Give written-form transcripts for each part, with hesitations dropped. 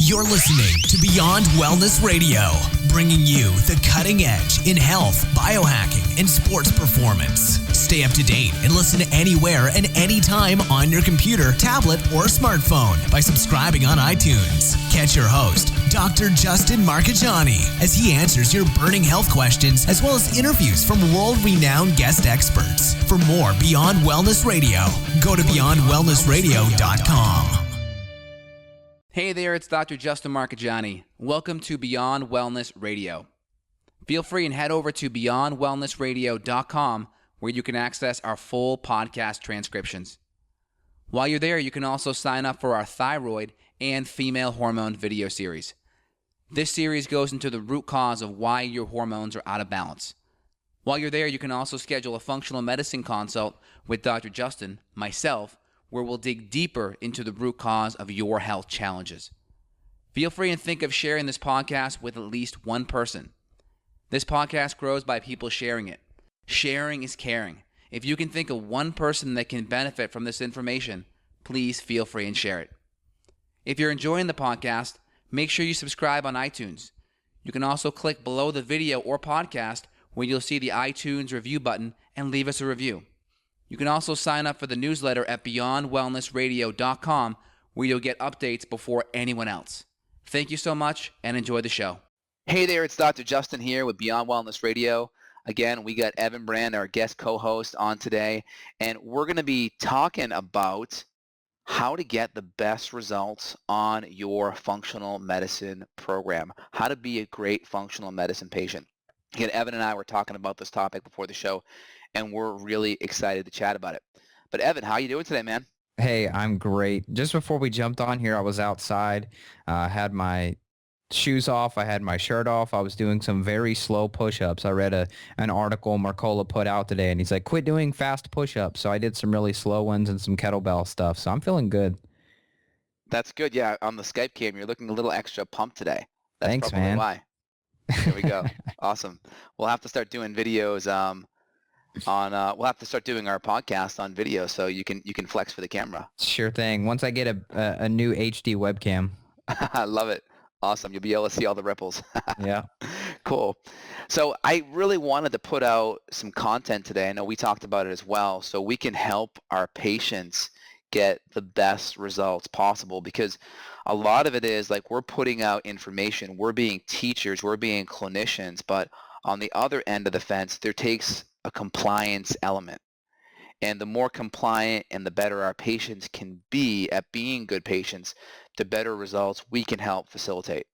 You're listening to Beyond Wellness Radio, bringing you the cutting edge in health, biohacking, and sports performance. Stay up to date and listen anywhere and anytime on your computer, tablet, or smartphone by subscribing on iTunes. Catch your host, Dr. Justin Marchegiani, as he answers your burning health questions as well as interviews from world-renowned guest experts. For more Beyond Wellness Radio, go to beyondwellnessradio.com. Hey there, it's Dr. Justin Marchegiani. Welcome to Beyond Wellness Radio. Feel free and head over to beyondwellnessradio.com where you can access our full podcast transcriptions. While you're there, you can also sign up for our thyroid and female hormone video series. This series goes into the root cause of why your hormones are out of balance. While you're there, you can also schedule a functional medicine consult with Dr. Justin, myself, where we'll dig deeper into the root cause of your health challenges. Feel free and think of sharing this podcast with at least one person. This podcast grows by people sharing it. Sharing is caring. If you can think of one person that can benefit from this information, please feel free and share it. If you're enjoying the podcast, make sure you subscribe on iTunes. You can also click below the video or podcast where you'll see the iTunes review button and leave us a review. You can also sign up for the newsletter at beyondwellnessradio.com where you'll get updates before anyone else. Thank you so much and enjoy the show. Hey there, it's Dr. Justin here with Beyond Wellness Radio. Again, we got Evan Brand, our guest co-host, on today, and we're going to be talking about how to get the best results on your functional medicine program, how to be a great functional medicine patient. Again, Evan and I were talking about this topic before the show, and we're really excited to chat about it. But Evan, how are you doing today, man? Hey, I'm great. Just before we jumped on here, I was outside, had my shoes off, I had my shirt off. I was doing some very slow push-ups. I read an article Mercola put out today, and he's like, quit doing fast push-ups. So I did some really slow ones and some kettlebell stuff. So I'm feeling good. That's good. Yeah, on the Skype cam, you're looking a little extra pumped today. That's Thanks, probably man. Why. There we go. Awesome. We'll have to start doing videos we'll have to start doing our podcast on video so you can flex for the camera. Sure thing. Once I get a new HD webcam. I love it. Awesome. You'll be able to see all the ripples. Yeah. Cool. So I really wanted to put out some content today. I know we talked about it as well, so we can help our patients get the best results possible, because a lot of it is like we're putting out information, we're being teachers, we're being clinicians, but on the other end of the fence, there takes a compliance element. And the more compliant and the better our patients can be at being good patients, the better results we can help facilitate.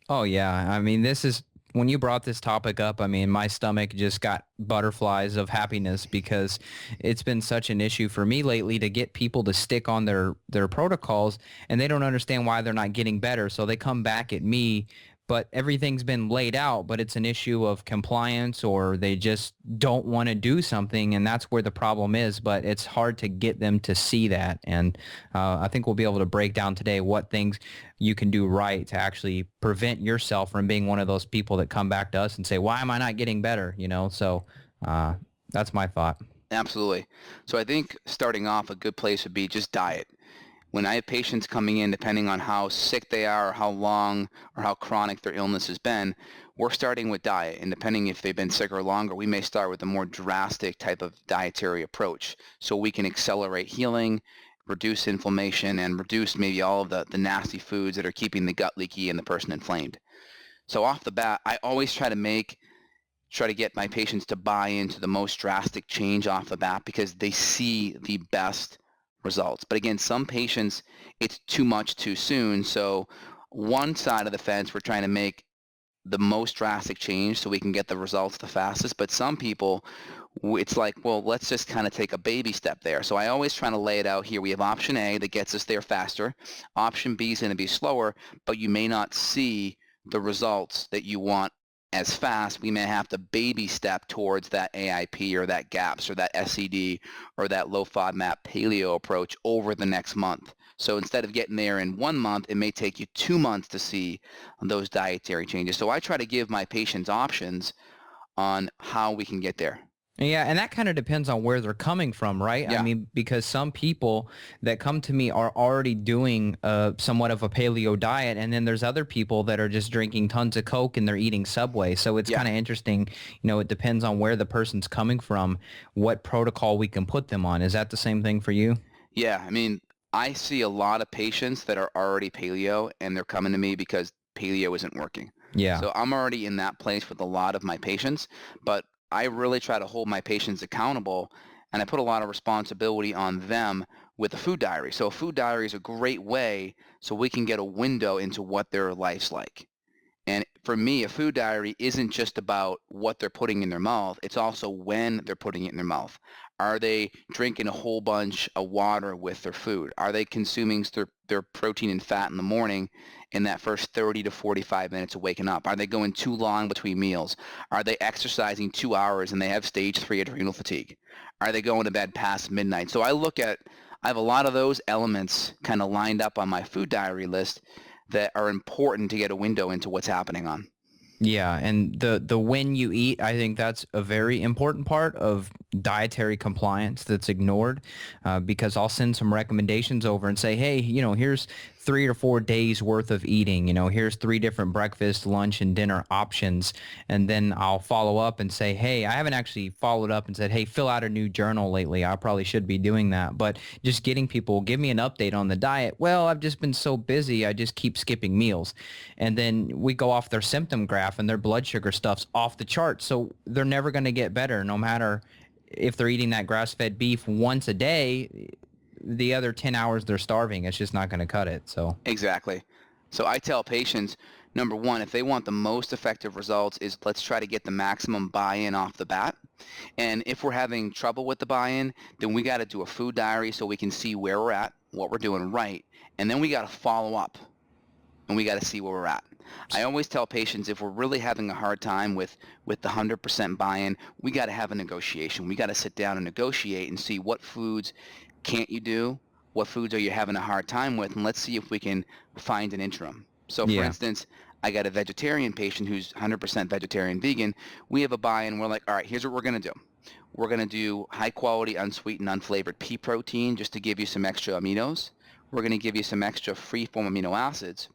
Oh, yeah. I mean, this is, when you brought this topic up, I mean, my stomach just got butterflies of happiness, because it's been such an issue for me lately to get people to stick on their protocols, and they don't understand why they're not getting better. So they come back at me, but everything's been laid out, but it's an issue of compliance, or they just don't want to do something, and that's where the problem is. But it's hard to get them to see that, and I think we'll be able to break down today what things you can do right to actually prevent yourself from being one of those people that come back to us and say, why am I not getting better? You know, so that's my thought. Absolutely. So I think starting off, a good place would be just diet. When I have patients coming in, depending on how sick they are, or how long or how chronic their illness has been, we're starting with diet. And depending if they've been sick or longer, we may start with a more drastic type of dietary approach so we can accelerate healing, reduce inflammation, and reduce maybe all of the nasty foods that are keeping the gut leaky and the person inflamed. So off the bat, I always try to get my patients to buy into the most drastic change off the bat, because they see the best results. But again, some patients, it's too much too soon. So one side of the fence, we're trying to make the most drastic change so we can get the results the fastest. But some people, it's like, well, let's just kind of take a baby step there. So I always try to lay it out here. We have option A that gets us there faster. Option B is going to be slower, but you may not see the results that you want as fast. We may have to baby step towards that AIP or that GAPS or that SED or that low FODMAP paleo approach over the next month. So instead of getting there in 1 month, it may take you 2 months to see those dietary changes. So I try to give my patients options on how we can get there. Yeah, and that kind of depends on where they're coming from, right? I Yeah. mean, because some people that come to me are already doing somewhat of a paleo diet, and then there's other people that are just drinking tons of Coke and they're eating Subway. So it's Yeah. kind of interesting. It depends on where the person's coming from, what protocol we can put them on. Is that the same thing for you? Yeah. I mean, I see a lot of patients that are already paleo and they're coming to me because paleo isn't working. Yeah. So I'm already in that place with a lot of my patients, but I really try to hold my patients accountable and I put a lot of responsibility on them with a food diary. So a food diary is a great way so we can get a window into what their life's like. And for me, a food diary isn't just about what they're putting in their mouth. It's also when they're putting it in their mouth. Are they drinking a whole bunch of water with their food? Are they consuming their protein and fat in the morning in that first 30 to 45 minutes of waking up? Are they going too long between meals? Are they exercising 2 hours and they have stage 3 adrenal fatigue? Are they going to bed past midnight? So I have a lot of those elements kind of lined up on my food diary list that are important to get a window into what's happening on. Yeah, and the when you eat, I think that's a very important part of dietary compliance that's ignored, because I'll send some recommendations over and say, hey, here's 3 or 4 days worth of eating. Here's 3 different breakfast, lunch, and dinner options, and then I'll follow up and say, hey, I haven't actually followed up and said, hey, fill out a new journal lately. I probably should be doing that, but just getting people, give me an update on the diet. Well, I've just been so busy, I just keep skipping meals, and then we go off their symptom graph and their blood sugar stuff's off the chart. So they're never going to get better no matter if they're eating that grass-fed beef once a day. The other 10 hours they're starving, it's just not going to cut it. So Exactly. So I tell patients, number one, if they want the most effective results is let's try to get the maximum buy-in off the bat. And if we're having trouble with the buy-in, then we got to do a food diary so we can see where we're at, what we're doing right. And then we got to follow up and we got to see where we're at. I always tell patients if we're really having a hard time with the 100% buy-in, we got to have a negotiation. We got to sit down and negotiate and see what foods can't you do, what foods are you having a hard time with, and let's see if we can find an interim. So for yeah. instance, I got a vegetarian patient who's 100% vegetarian vegan. We have a buy-in. We're like, all right, here's what we're going to do. We're going to do high-quality, unsweetened, unflavored pea protein just to give you some extra aminos. We're going to give you some extra free-form amino acids.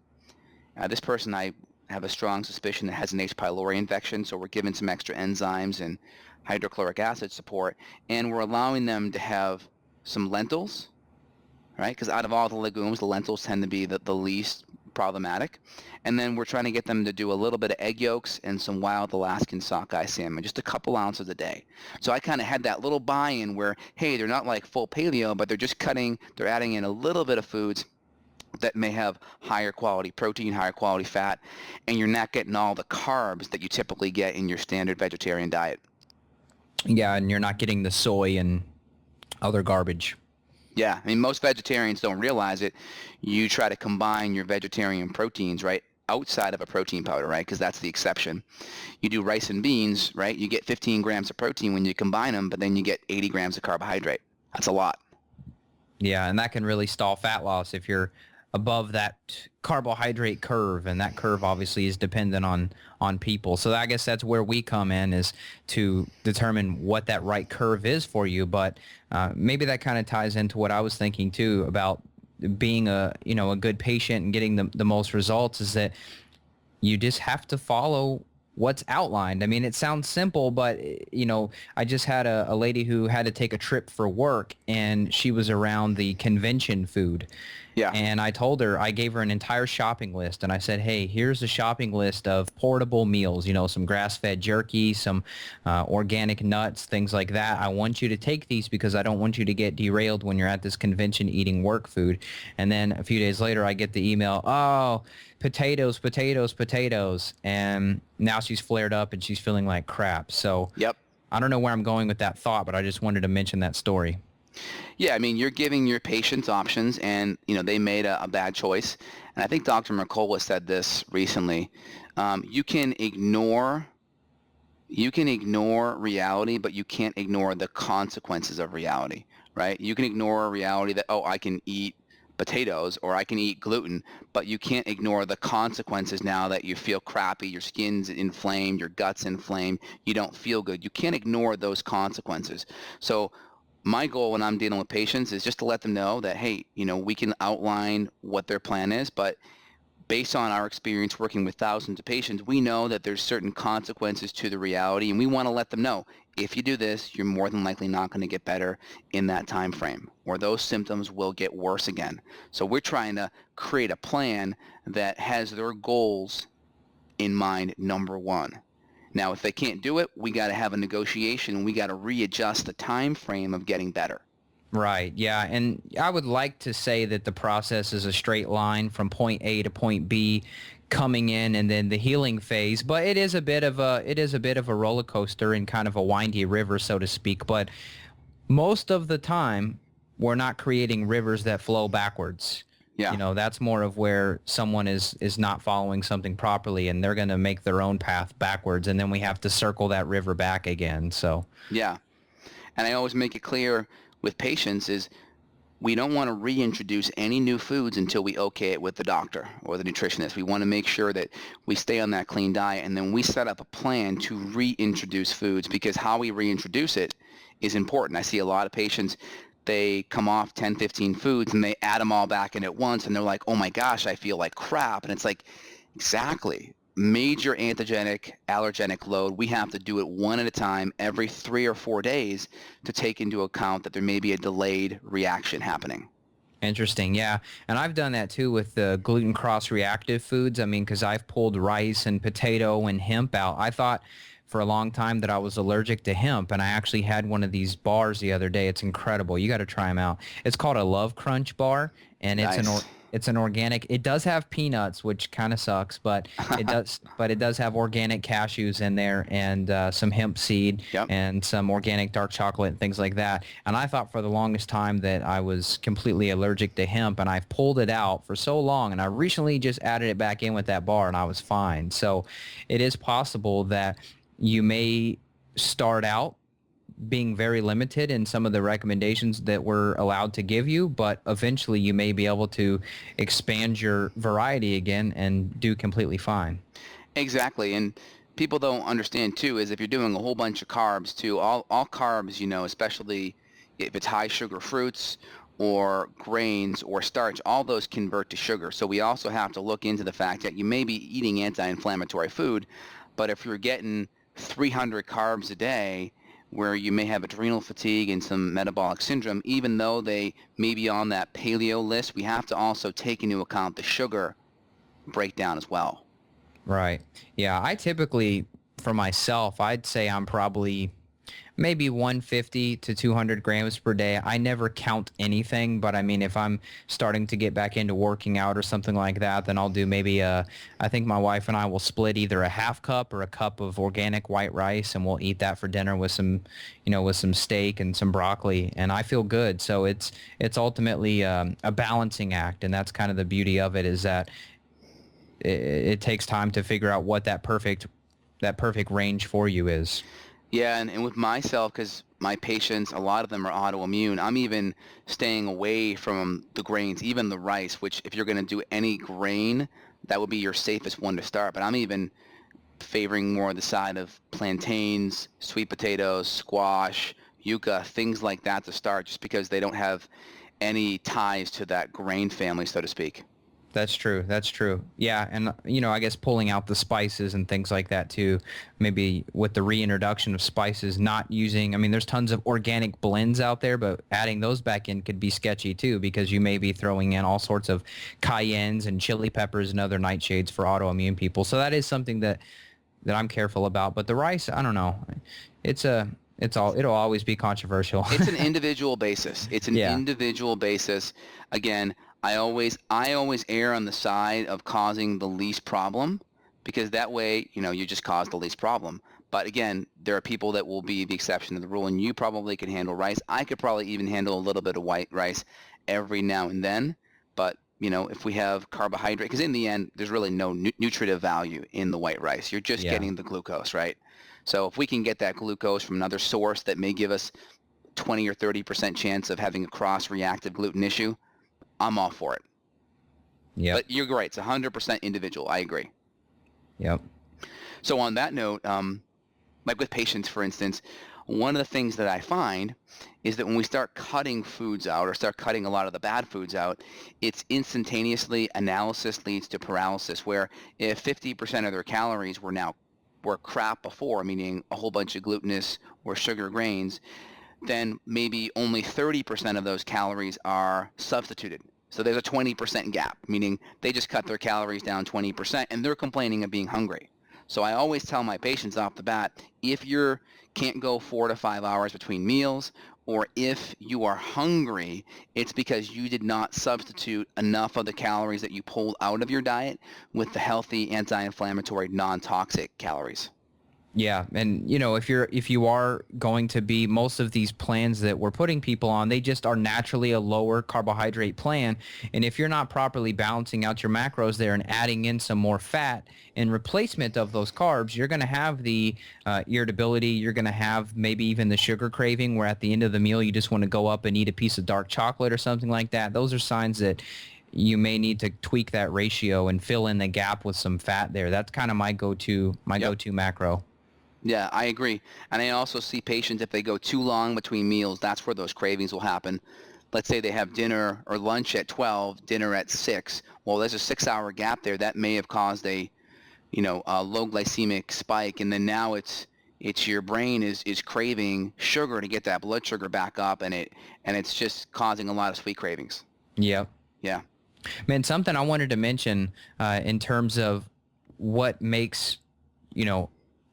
This person, I have a strong suspicion that has an H. pylori infection, so we're giving some extra enzymes and hydrochloric acid support, and we're allowing them to have some lentils, right? Because out of all the legumes, the lentils tend to be the least problematic. And then we're trying to get them to do a little bit of egg yolks and some wild Alaskan sockeye salmon, just a couple ounces a day. So I kind of had that little buy-in where, hey, they're not like full paleo, but they're adding in a little bit of foods that may have higher quality protein, higher quality fat, and you're not getting all the carbs that you typically get in your standard vegetarian diet. Yeah, and you're not getting the soy and other garbage. Yeah, I mean, most vegetarians don't realize it. You try to combine your vegetarian proteins, right, outside of a protein powder, right, because that's the exception. You do rice and beans, right, you get 15 grams of protein when you combine them, but then you get 80 grams of carbohydrate. That's a lot. Yeah, and that can really stall fat loss if you're above that carbohydrate curve, and that curve obviously is dependent on people. So I guess that's where we come in, is to determine what that right curve is for you. But maybe that kind of ties into what I was thinking too about being a good patient and getting the most results, is that you just have to follow what's outlined. I mean, it sounds simple, but I just had a lady who had to take a trip for work, and she was around the convention food. Yeah. And I gave her an entire shopping list, and I said, hey, here's a shopping list of portable meals, some grass-fed jerky, some organic nuts, things like that. I want you to take these because I don't want you to get derailed when you're at this convention eating work food. And then a few days later, I get the email, oh, potatoes, potatoes, potatoes. And now she's flared up and she's feeling like crap. So Yep. I don't know where I'm going with that thought, but I just wanted to mention that story. Yeah, I mean, you're giving your patients options, and they made a bad choice. And I think Dr. Mercola said this recently. You can ignore reality, but you can't ignore the consequences of reality, right? You can ignore reality that, oh, I can eat potatoes, or I can eat gluten, but you can't ignore the consequences now that you feel crappy, your skin's inflamed, your gut's inflamed, you don't feel good. You can't ignore those consequences. So my goal when I'm dealing with patients is just to let them know that, hey, we can outline what their plan is, but based on our experience working with thousands of patients, we know that there's certain consequences to the reality, and we want to let them know, if you do this, you're more than likely not going to get better in that time frame, or those symptoms will get worse again. So we're trying to create a plan that has their goals in mind, number one. Now, if they can't do it, we got to have a negotiation, and we got to readjust the time frame of getting better. Right. Yeah. And I would like to say that the process is a straight line from point A to point B coming in and then the healing phase, but it is a bit of a roller coaster and kind of a windy river, so to speak. But most of the time, we're not creating rivers that flow backwards. Yeah. That's more of where someone is not following something properly, and they're going to make their own path backwards, and then we have to circle that river back again. So Yeah. And I always make it clear with patients is we don't want to reintroduce any new foods until we okay it with the doctor or the nutritionist. We want to make sure that we stay on that clean diet, and then we set up a plan to reintroduce foods, because how we reintroduce it is important. I see a lot of patients, they come off 10, 15 foods and they add them all back in at once, and they're like, oh my gosh, I feel like crap. And it's like, exactly. Major antigenic, allergenic load, we have to do it one at a time every 3 or 4 days to take into account that there may be a delayed reaction happening. Interesting. Yeah. And I've done that too with the gluten cross reactive foods. I mean, because I've pulled rice and potato and hemp out. I thought for a long time that I was allergic to hemp, and I actually had one of these bars the other day. It's incredible. You got to try them out. It's called a Love Crunch bar, and Nice. it's an organic. It does have peanuts, which kind of sucks, but it does have organic cashews in there, and some hemp seed, Yep. and some organic dark chocolate and things like that. And I thought for the longest time that I was completely allergic to hemp, and I've pulled it out for so long, and I recently just added it back in with that bar, and I was fine. So it is possible that you may start out being very limited in some of the recommendations that we're allowed to give you, but eventually you may be able to expand your variety again and do completely fine. Exactly. And people don't understand too is if you're doing a whole bunch of carbs too, all carbs, especially if it's high sugar fruits or grains or starch, all those convert to sugar. So we also have to look into the fact that you may be eating anti-inflammatory food, but if you're getting 300 carbs a day, where you may have adrenal fatigue and some metabolic syndrome, even though they may be on that paleo list, we have to also take into account the sugar breakdown as well. Right. Yeah, I typically, for myself, I'd say I'm probably maybe 150 to 200 grams per day. I never count anything, but I mean, if I'm starting to get back into working out or something like that, then I'll do maybe I think my wife and I will split either a half cup or a cup of organic white rice, and we'll eat that for dinner with some, with some steak and some broccoli, and I feel good. So it's ultimately a balancing act, and that's kind of the beauty of it, is that it takes time to figure out what that perfect range for you is. Yeah, and with myself, because my patients, a lot of them are autoimmune, I'm even staying away from the grains, even the rice, which if you're going to do any grain, that would be your safest one to start. But I'm even favoring more the side of plantains, sweet potatoes, squash, yucca, things like that to start, just because they don't have any ties to that grain family, so to speak. That's true. That's true. Yeah. And, I guess pulling out the spices and things like that too, maybe with the reintroduction of spices, not using, there's tons of organic blends out there, but adding those back in could be sketchy too, because you may be throwing in all sorts of cayennes and chili peppers and other nightshades for autoimmune people. So that is something that I'm careful about. But the rice, I don't know. It'll always be controversial. It's an individual basis. Individual basis. Again, I always err on the side of causing the least problem, because that way, you just cause the least problem. But again, there are people that will be the exception to the rule, and you probably can handle rice. I could probably even handle a little bit of white rice every now and then. But, if we have carbohydrate, because in the end, there's really no nutritive value in the white rice. You're just getting the glucose, right? So if we can get that glucose from another source that may give us 20 or 30% chance of having a cross-reactive gluten issue, I'm all for it. Yeah. But you're right. It's 100% individual. I agree. Yep. So on that note, like with patients, for instance, one of the things that I find is that when we start cutting foods out or start cutting a lot of the bad foods out, it's instantaneously analysis leads to paralysis, where if 50% of their calories were crap before, meaning a whole bunch of glutinous or sugar grains, then maybe only 30% of those calories are substituted. So there's a 20% gap, meaning they just cut their calories down 20% and they're complaining of being hungry. So I always tell my patients off the bat, if you can't go 4 to 5 hours between meals, or if you are hungry, it's because you did not substitute enough of the calories that you pulled out of your diet with the healthy, anti-inflammatory, non-toxic calories. Yeah, and if you are going to be, most of these plans that we're putting people on, they just are naturally a lower carbohydrate plan. And if you're not properly balancing out your macros there and adding in some more fat in replacement of those carbs, you're going to have the irritability. You're going to have maybe even the sugar craving, where at the end of the meal you just want to go up and eat a piece of dark chocolate or something like that. Those are signs that you may need to tweak that ratio and fill in the gap with some fat there. That's kind of my go-to macro. Yeah, I agree. And I also see patients, if they go too long between meals, that's where those cravings will happen. Let's say they have dinner or lunch at 12, dinner at 6. Well, there's a 6-hour gap there. That may have caused a low glycemic spike. And then now it's your brain is craving sugar to get that blood sugar back up, and it's just causing a lot of sweet cravings. Yep. Yeah. Man, something I wanted to mention in terms of what makes,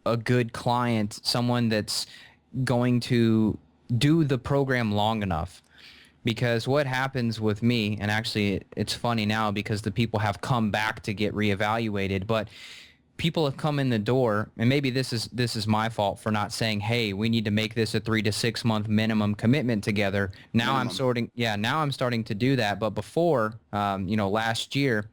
a good client, someone that's going to do the program long enough. Because what happens with me, and actually it's funny now because the people have come back to get reevaluated, but people have come in the door, and maybe this is my fault for not saying, hey, we need to make this a 3 to 6 month minimum commitment together. Now I'm starting to do that. But before, last year,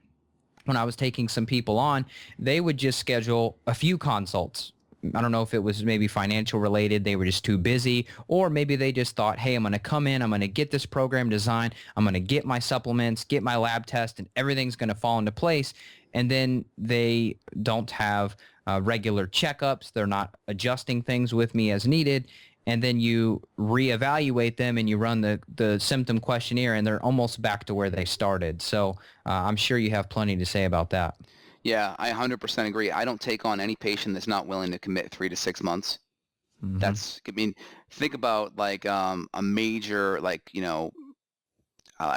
when I was taking some people on, they would just schedule a few consults. I don't know if it was maybe financial related, they were just too busy, or maybe they just thought, hey, I'm going to come in, I'm going to get this program designed, I'm going to get my supplements, get my lab test, and everything's going to fall into place. And then they don't have regular checkups. They're not adjusting things with me as needed. And then you reevaluate them and you run the symptom questionnaire, and they're almost back to where they started. So I'm sure you have plenty to say about that. Yeah, I 100% agree. I don't take on any patient that's not willing to commit 3 to 6 months. Mm-hmm. Think about like a major, a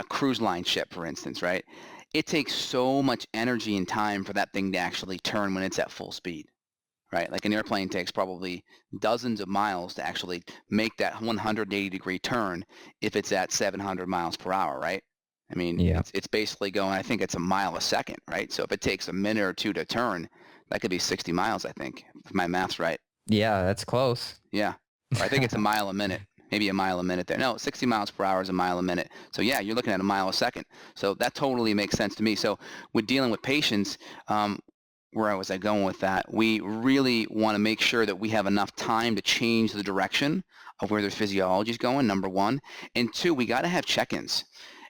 cruise line ship, for instance, right? It takes so much energy and time for that thing to actually turn when it's at full speed, right? Like an airplane takes probably dozens of miles to actually make that 180-degree turn if it's at 700 miles per hour, right? It's basically going, I think it's a mile a second, right? So if it takes a minute or two to turn, that could be 60 miles, I think, if my math's right. Yeah, that's close. Yeah. Or I think it's a mile a minute, maybe a mile a minute there. No, 60 miles per hour is a mile a minute. So yeah, you're looking at a mile a second. So that totally makes sense to me. So with dealing with patients, where was I going with that? We really want to make sure that we have enough time to change the direction of where their physiology is going, number one. And two, we got to have check-ins.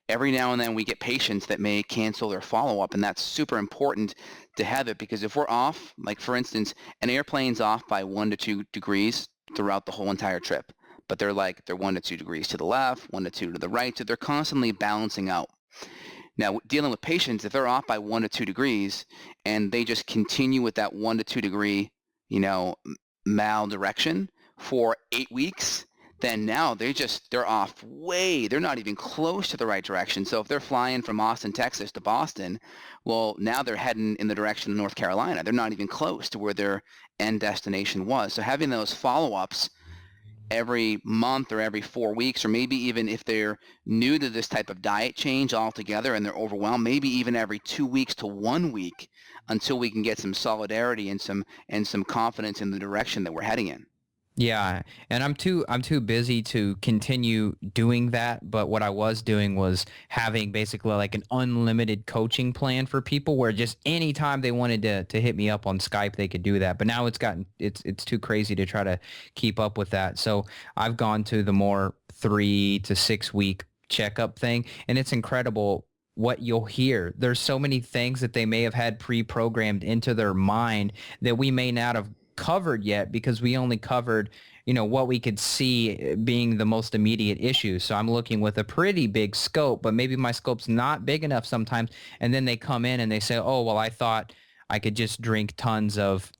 Every now and then we get patients that may cancel their follow-up, and that's super important to have it, because if we're off, like for instance, an airplane's off by 1 to 2 degrees throughout the whole entire trip, but they're 1 to 2 degrees to the left, 1 to 2 to the right, so they're constantly balancing out. Now, dealing with patients, if they're off by 1 to 2 degrees and they just continue with that 1 to 2 degree, mal direction for 8 weeks, then now they're off they're not even close to the right direction. So if they're flying from Austin, Texas to Boston, well, now they're heading in the direction of North Carolina. They're not even close to where their end destination was. So having those follow-ups every month or every 4 weeks, or maybe even if they're new to this type of diet change altogether and they're overwhelmed, maybe even every 2 weeks to 1 week, until we can get some solidarity and some confidence in the direction that we're heading in. Yeah, and I'm too busy to continue doing that, but what I was doing was having basically like an unlimited coaching plan for people, where just anytime they wanted to hit me up on Skype, they could do that. But now it's too crazy to try to keep up with that. So I've gone to the more 3 to 6 week checkup thing, and it's incredible what you'll hear. There's so many things that they may have had pre-programmed into their mind that we may not have covered yet because we only covered, what we could see being the most immediate issue. So I'm looking with a pretty big scope, but maybe my scope's not big enough sometimes. And then they come in and they say, oh, well, I thought I could just drink tons of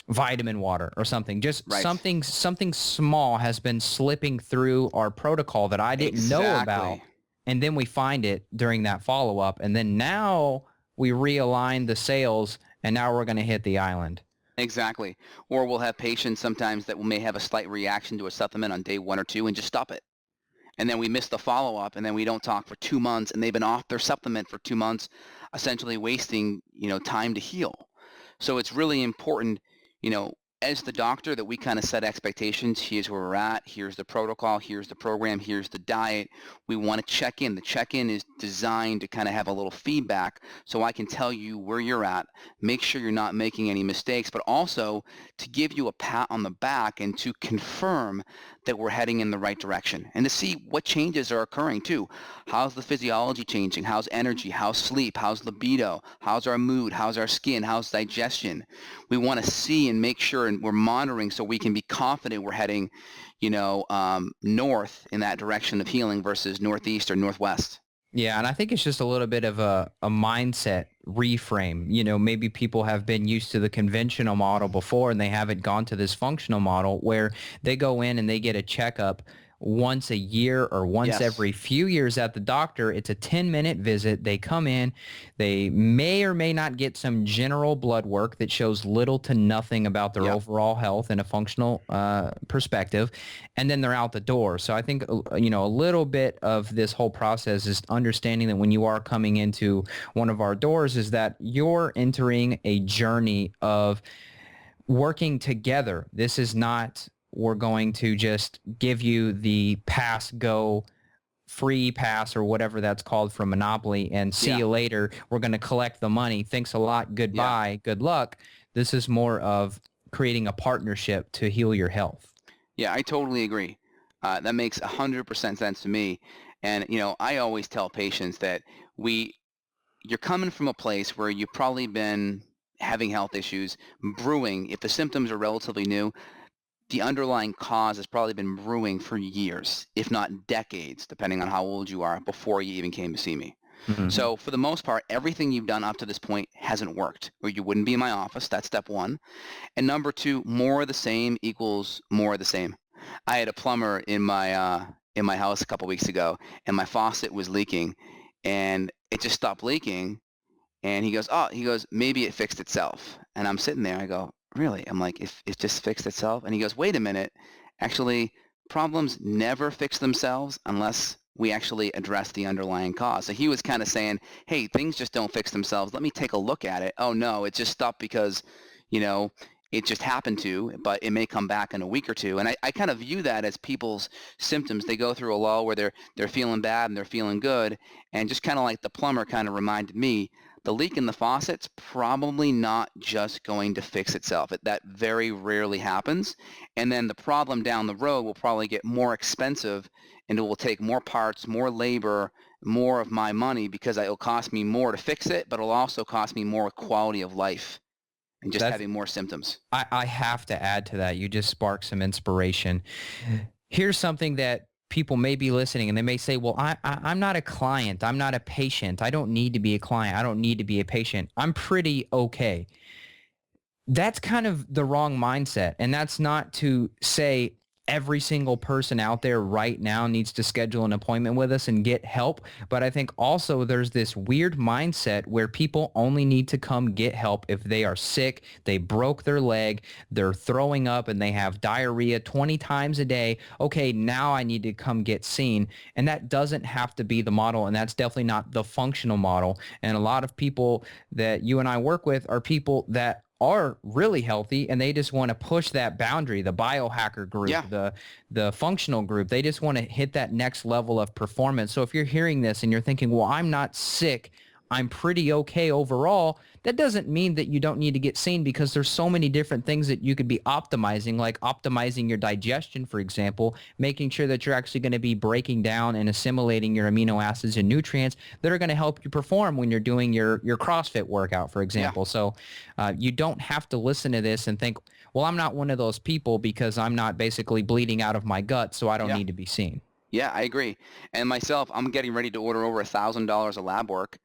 vitamin water or something. Just Right. something small has been slipping through our protocol that I didn't know about. And then we find it during that follow-up. And then now we realign the sails, and now we're going to hit the island. Exactly. Or we'll have patients sometimes that may have a slight reaction to a supplement on day 1 or 2 and just stop it. And then we miss the follow-up, and then we don't talk for 2 months, and they've been off their supplement for 2 months, essentially wasting, time to heal. So it's really important, as the doctor, that we kind of set expectations. Here's where we're at. Here's the protocol. Here's the program. Here's the diet. We want to check in. The check-in is designed to kind of have a little feedback so I can tell you where you're at, make sure you're not making any mistakes, but also to give you a pat on the back and to confirm that we're heading in the right direction and to see what changes are occurring too. How's the physiology changing? How's energy? How's sleep? How's libido? How's our mood? How's our skin? How's digestion? We want to see and make sure, and we're monitoring so we can be confident we're heading, north in that direction of healing versus northeast or northwest. Yeah, and I think it's just a little bit of a mindset reframe. Maybe people have been used to the conventional model before and they haven't gone to this functional model where they go in and they get a checkup once a year or once every few years at the doctor. It's a 10-minute visit. They come in. They may or may not get some general blood work that shows little to nothing about their overall health in a functional perspective, and then they're out the door. So I think, a little bit of this whole process is understanding that when you are coming into one of our doors is that you're entering a journey of working together. This is not, we're going to just give you the free pass or whatever that's called from Monopoly and see you later. We're going to collect the money. Thanks a lot. Goodbye. Good luck. This is more of creating a partnership to heal your health. Yeah, I totally agree. That makes 100% sense to me. And, I always tell patients that you're coming from a place where you've probably been having health issues, brewing. If the symptoms are relatively new, the underlying cause has probably been brewing for years, if not decades, depending on how old you are, before you even came to see me. Mm-hmm. So for the most part, everything you've done up to this point hasn't worked, or you wouldn't be in my office. That's step 1. And number 2, more of the same equals more of the same. I had a plumber in my house a couple weeks ago, and my faucet was leaking, and it just stopped leaking. And he goes, maybe it fixed itself. And I'm sitting there. I go, really? I'm like, if it just fixed itself? And he goes, wait a minute. Actually, problems never fix themselves unless we actually address the underlying cause. So he was kind of saying, hey, things just don't fix themselves. Let me take a look at it. Oh, no, it just stopped because, it just happened to, but it may come back in a week or two. And I kind of view that as people's symptoms. They go through a lull where they're feeling bad and they're feeling good. And just kind of like the plumber kind of reminded me, the leak in the faucet's probably not just going to fix itself. That very rarely happens. And then the problem down the road will probably get more expensive, and it will take more parts, more labor, more of my money, because it'll cost me more to fix it, but it'll also cost me more quality of life and just having more symptoms. I have to add to that. You just sparked some inspiration. Here's something that people may be listening and they may say, well, I'm not a client. I'm not a patient. I don't need to be a client. I don't need to be a patient. I'm pretty okay. That's kind of the wrong mindset. And that's not to say every single person out there right now needs to schedule an appointment with us and get help. But I think also there's this weird mindset where people only need to come get help if they are sick, they broke their leg, they're throwing up, and they have diarrhea 20 times a day. Okay, now I need to come get seen. And that doesn't have to be the model, and that's definitely not the functional model. And a lot of people that you and I work with are people that are really healthy, and they just want to push that boundary, the biohacker group, the functional group. They just want to hit that next level of performance. So if you're hearing this and you're thinking, well, I'm not sick, I'm pretty okay overall, that doesn't mean that you don't need to get seen, because there's so many different things that you could be optimizing, like optimizing your digestion, for example, making sure that you're actually going to be breaking down and assimilating your amino acids and nutrients that are going to help you perform when you're doing your CrossFit workout, for example. So you don't have to listen to this and think, well, I'm not one of those people because I'm not basically bleeding out of my gut, so I don't need to be seen. Yeah, I agree. And myself, I'm getting ready to order over $1,000 of lab work,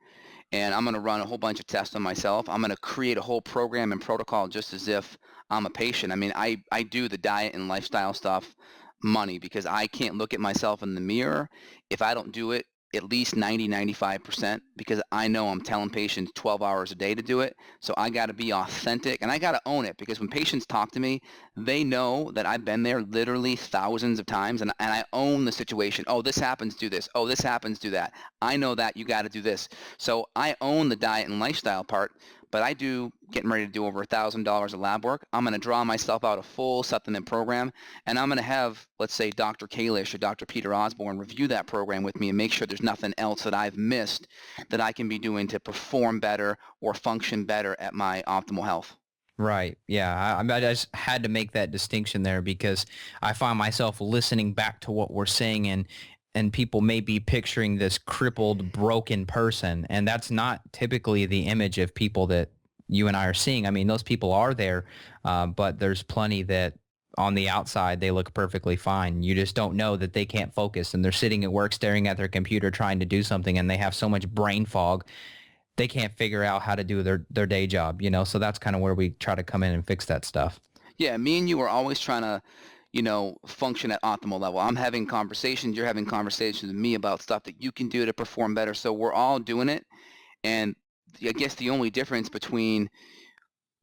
and I'm going to run a whole bunch of tests on myself. I'm going to create a whole program and protocol just as if I'm a patient. I mean, I do the diet and lifestyle stuff money because I can't look at myself in the mirror if I don't do it at least 90-95%, because I know I'm telling patients 12 hours a day to do it. So I got to be authentic, and I got to own it, because when patients talk to me, they know that I've been there literally thousands of times, and I own the situation. Oh, this happens, do this. Oh, this happens, do that. I know that, you got to do this. So I own the diet and lifestyle part, but I do, getting ready to do over $1,000 of lab work. I'm going to draw myself out a full supplement program, and I'm going to have, let's say, Dr. Kalish or Dr. Peter Osborne review that program with me and make sure there's nothing else that I've missed that I can be doing to perform better or function better at my optimal health. Right. Yeah. I just had to make that distinction there, because I find myself listening back to what we're saying, and people may be picturing this crippled, broken person. And that's not typically the image of people that you and I are seeing. I mean, those people are there, but there's plenty that on the outside, they look perfectly fine. You just don't know that they can't focus, and they're sitting at work staring at their computer trying to do something, and they have so much brain fog, they can't figure out how to do their day job, So that's kind of where we try to come in and fix that stuff. Yeah, me and you are always trying to, function at optimal level. I'm having conversations, you're having conversations with me about stuff that you can do to perform better. So we're all doing it. And I guess the only difference between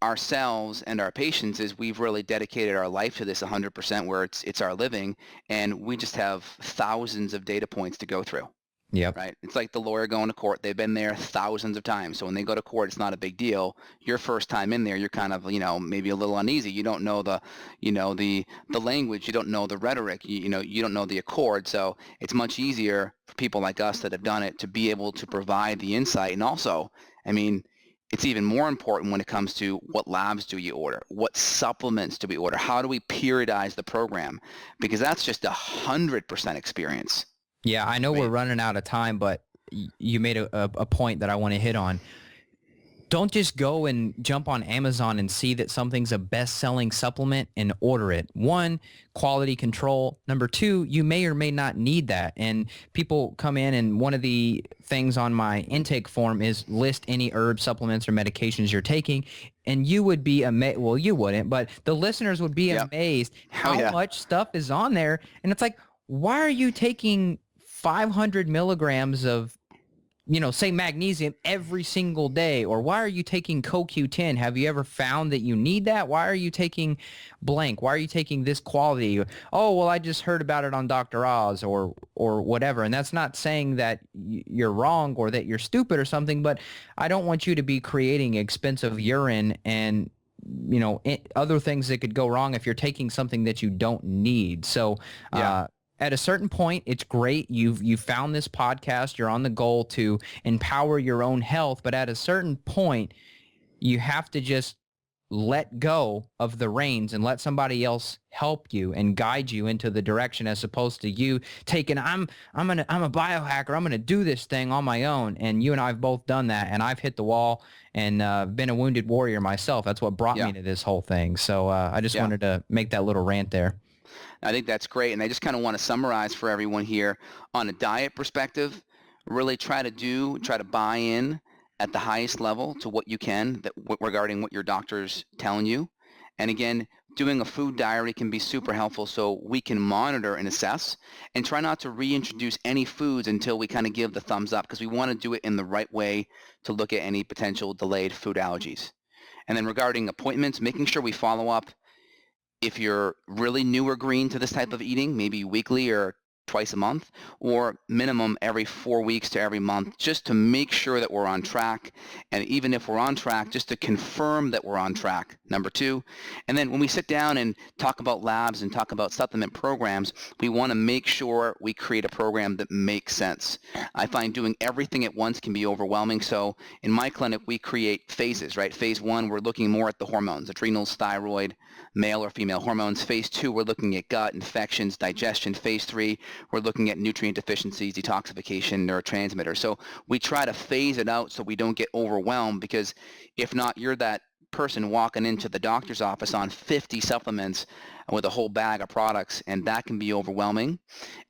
ourselves and our patients is we've really dedicated our life to this 100%, where it's our living, and we just have thousands of data points to go through. Yep. Right. It's like the lawyer going to court. They've been there thousands of times. So when they go to court, it's not a big deal. Your first time in there, you're kind of, maybe a little uneasy. You don't know the language. You don't know the rhetoric. You don't know the accord. So it's much easier for people like us that have done it to be able to provide the insight. And also, I mean, it's even more important when it comes to what labs do you order? What supplements do we order? How do we periodize the program? Because that's just 100% experience. Yeah, I know we're running out of time, but you made a point that I want to hit on. Don't just go and jump on Amazon and see that something's a best-selling supplement and order it. One, quality control. Number two, you may or may not need that. And people come in, and one of the things on my intake form is list any herb supplements or medications you're taking. And you would be amazed. Well, you wouldn't, but the listeners would be amazed how much stuff is on there. And it's like, why are you taking 500 milligrams of, say magnesium every single day? Or why are you taking CoQ10? Have you ever found that you need that? Why are you taking blank? Why are you taking this quality? Oh, well, I just heard about it on Dr. Oz or whatever. And that's not saying that you're wrong or that you're stupid or something, but I don't want you to be creating expensive urine and other things that could go wrong if you're taking something that you don't need. So, at a certain point, it's great. You've found this podcast. You're on the goal to empower your own health. But at a certain point, you have to just let go of the reins and let somebody else help you and guide you into the direction, as opposed to you taking, I'm a biohacker. I'm going to do this thing on my own. And you and I have both done that. And I've hit the wall and been a wounded warrior myself. That's what brought me to this whole thing. So I just wanted to make that little rant there. I think that's great. And I just kind of want to summarize for everyone here on a diet perspective, really try to buy in at the highest level to what you can regarding what your doctor's telling you. And again, doing a food diary can be super helpful, so we can monitor and assess, and try not to reintroduce any foods until we kind of give the thumbs up, because we want to do it in the right way to look at any potential delayed food allergies. And then regarding appointments, making sure we follow up. If you're really new or green to this type of eating, maybe weekly or twice a month, or minimum every 4 weeks to every month, just to make sure that we're on track. And even if we're on track, just to confirm that we're on track, number 2. And then when we sit down and talk about labs and talk about supplement programs, we want to make sure we create a program that makes sense. I find doing everything at once can be overwhelming. So in my clinic, we create phases, right? Phase 1, we're looking more at the hormones, adrenals, thyroid, male or female hormones. Phase 2, we're looking at gut, infections, digestion. Phase 3, we're looking at nutrient deficiencies, detoxification, neurotransmitters. So we try to phase it out so we don't get overwhelmed, because if not, you're that person walking into the doctor's office on 50 supplements with a whole bag of products, and that can be overwhelming.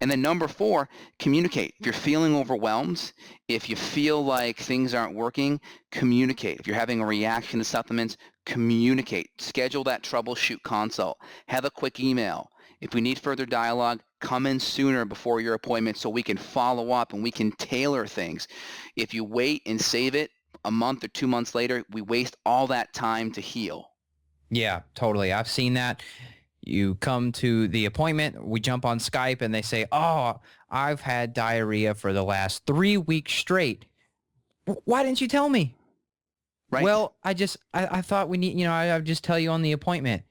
And then number 4, communicate. If you're feeling overwhelmed, if you feel like things aren't working, communicate. If you're having a reaction to supplements, communicate. Schedule that troubleshoot consult. Have a quick email. If we need further dialogue, come in sooner before your appointment so we can follow up and we can tailor things. If you wait and save it a month or 2 months later, we waste all that time to heal. Yeah, totally. I've seen that. You come to the appointment, we jump on Skype, and they say, oh, I've had diarrhea for the last 3 weeks straight. Why didn't you tell me? Right. Well, I thought we need, I'll just tell you on the appointment.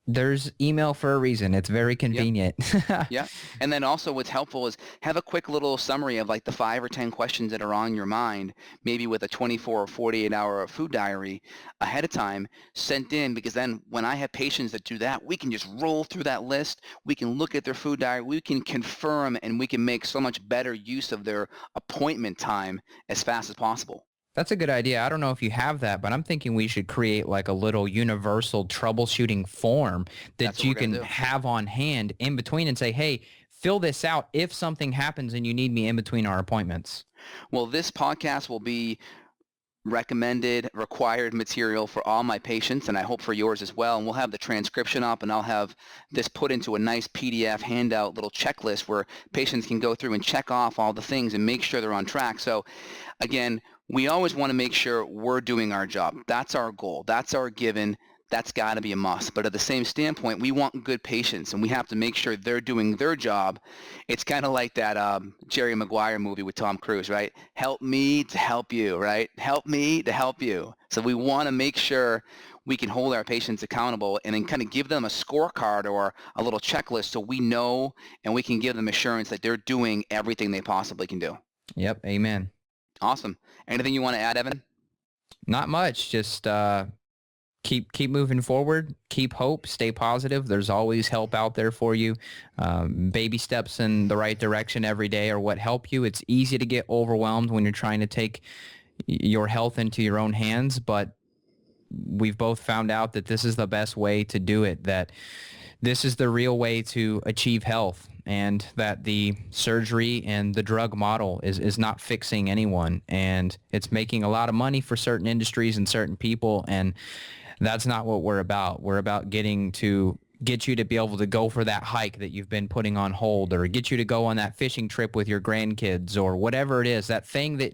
There's email for a reason. It's very convenient. Yep. Yeah. And then also what's helpful is have a quick little summary of like the 5 or 10 questions that are on your mind, maybe with a 24 or 48 hour food diary ahead of time sent in, because then when I have patients that do that, we can just roll through that list. We can look at their food diary. We can confirm, and we can make so much better use of their appointment time as fast as possible. That's a good idea. I don't know if you have that, but I'm thinking we should create like a little universal troubleshooting form that you can have on hand in between and say, hey, fill this out if something happens and you need me in between our appointments. Well, this podcast will be recommended, required material for all my patients, and I hope for yours as well. And we'll have the transcription up, and I'll have this put into a nice PDF handout little checklist where patients can go through and check off all the things and make sure they're on track. So again, we always want to make sure we're doing our job. That's our goal. That's our given. That's got to be a must. But at the same standpoint, we want good patients, and we have to make sure they're doing their job. It's kind of like that Jerry Maguire movie with Tom Cruise, right? Help me to help you, right? Help me to help you. So we want to make sure we can hold our patients accountable and then kind of give them a scorecard or a little checklist so we know and we can give them assurance that they're doing everything they possibly can do. Yep. Amen. Awesome. Anything you want to add, Evan? Not much. Just keep moving forward. Keep hope. Stay positive. There's always help out there for you. Baby steps in the right direction every day are what help you. It's easy to get overwhelmed when you're trying to take your health into your own hands, but we've both found out that this is the best way to do it, that this is the real way to achieve health, and that the surgery and the drug model is not fixing anyone, and it's making a lot of money for certain industries and certain people, and that's not what we're about. We're about get you to be able to go for that hike that you've been putting on hold, or get you to go on that fishing trip with your grandkids, or whatever it is, that thing that,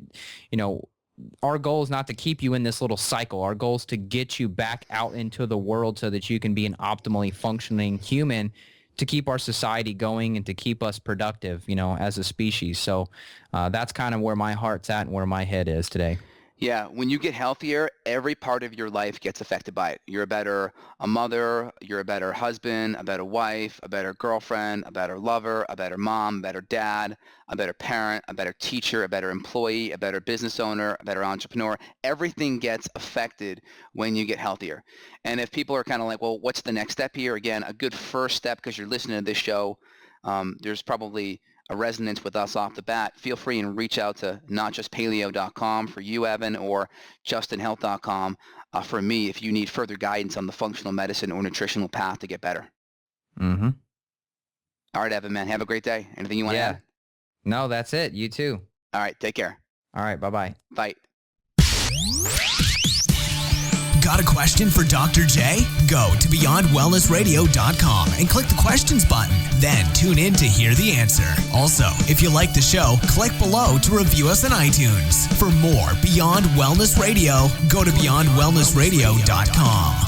our goal is not to keep you in this little cycle. Our goal is to get you back out into the world so that you can be an optimally functioning human, to keep our society going and to keep us productive, as a species. So that's kind of where my heart's at and where my head is today. Yeah, when you get healthier, every part of your life gets affected by it. You're a mother, you're a better husband, a better wife, a better girlfriend, a better lover, a better mom, a better dad, a better parent, a better teacher, a better employee, a better business owner, a better entrepreneur. Everything gets affected when you get healthier. And if people are kind of like, well, what's the next step here? Again, a good first step, because you're listening to this show, there's probably a resonance with us off the bat. Feel free and reach out to notjustpaleo.com for you, Evan, or justinhealth.com for me if you need further guidance on the functional medicine or nutritional path to get better. Mm-hmm. All right, Evan, man. Have a great day. Anything you want to add? No, that's it. You too. All right. Take care. All right. Bye-bye. Bye. Got a question for Dr. J? Go to beyondwellnessradio.com and click the questions button. Then tune in to hear the answer. Also, if you like the show, click below to review us on iTunes. For more Beyond Wellness Radio, go to beyondwellnessradio.com.